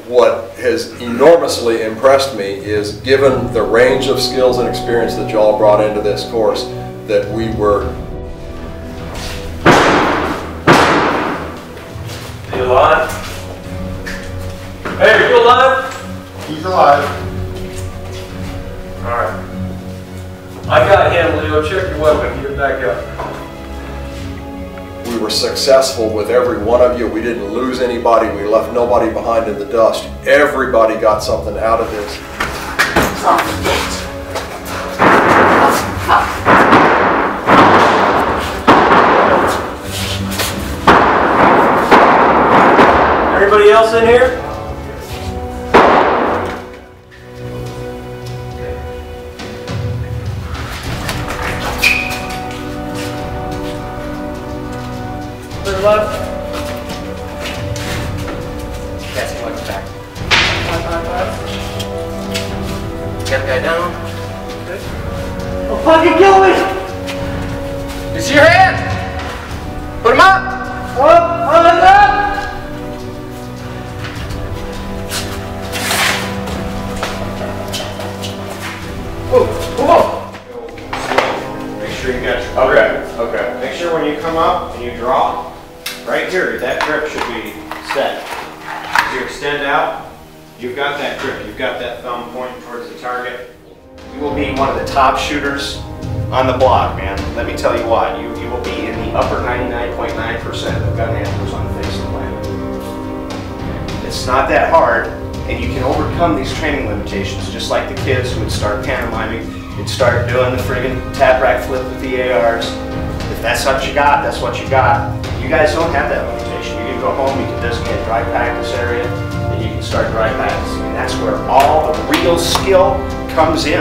what has enormously impressed me is, given the range of skills and experience that y'all brought into this course, that we were... Are you alive? Hey, are you alive? He's alive. Alright. I got him, Leo. Check your weapon. Get it back up. We were successful with every one of you. We didn't lose anybody. We left nobody behind in the dust. Everybody got something out of this. Everybody else in here? Clear left. Cassie, left back. Get the guy down. Okay. Don't fucking kill me! You see your hand? Put him up! Up! Whoa! Make sure you got your... Okay. Make sure when you come up and you draw, right here, that grip should be set. As you extend out, you've got that grip. You've got that thumb pointing towards the target. You will be one of the top shooters on the block, man. Let me tell you what. You will be in the upper 99.9% of gun handlers on the face of the planet. It's not that hard, and you can overcome these training limitations, just like the kids who would start pantomiming, you'd start doing the friggin' tap rack flip with the ARs. If that's what you got, that's what you got. You guys don't have that limitation. You can go home, you can designate dry practice area, and you can start dry practicing. And that's where all the real skill comes in.